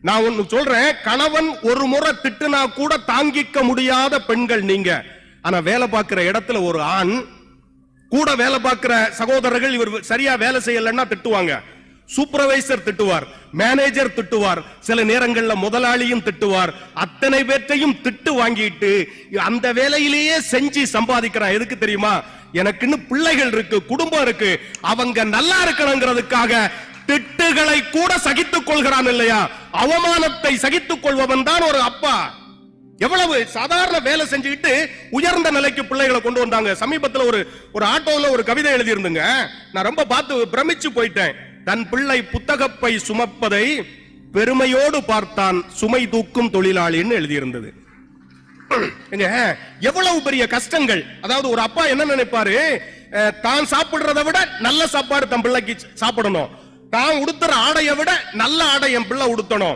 நான் ஒன்னு சொல்றேன், கணவன் ஒரு முறை திட்டுனா கூட தாங்கிக்க முடியாத பெண்கள் நீங்க. ஆனா வேலை பார்க்கிற இடத்துல ஒரு ஆண், கூட வேலை பார்க்கிற சகோதரர்கள் இவர் சரியா வேலை செய்யலன்னா திட்டுவாங்க. சூப்பர்வைசர் திட்டுவார், மேனேஜர் திட்டுவார், சில நேரங்கள்ல முதலாளியும் திட்டுவார். அத்தனை பேர்த்தையும் திட்டு வாங்கிட்டு அந்த வேலையிலேயே செஞ்சு சம்பாதிக்கிறான். எதுக்கு தெரியுமா? எனக்குன்னு பிள்ளைகள் இருக்கு, குடும்பம் இருக்கு, அவங்க நல்லா இருக்கணுங்கிறதுக்காக திட்டுகளை கூட சகித்துக் கொள்கிறான் இல்லையா? அவமானத்தை சகித்துக் கொள்பவன் தான் ஒரு அப்பா. எவ்வளவு சாதாரண வேலை செஞ்சுக்கிட்டு உயர்ந்த நிலைக்கு பிள்ளைகளை கொண்டு வந்தாங்க. சமீபத்தில் ஒரு ஆட்டோல ஒரு கவிதை எழுதி இருந்துங்க. நான் ரொம்ப பார்த்து பிரமிச்சு போயிட்டேன். தன் பிள்ளை புத்தகப்பை சுமப்பதை பெருமையோடு பார்த்தான் சுமை தூக்கும் தொழிலாளின்னு எழுதியிருந்தது. எவ்வளவு பெரிய கஷ்டங்கள். அதாவது ஒரு அப்பா என்ன நினைப்பாரு, தான் சாப்பிடுறதை விட நல்ல சாப்பாடு தன் பிள்ளைக்கு சாப்பிடணும், தான் உடுத்துற ஆடையை விட நல்ல ஆடை என் பிள்ளை உடுத்தணும்.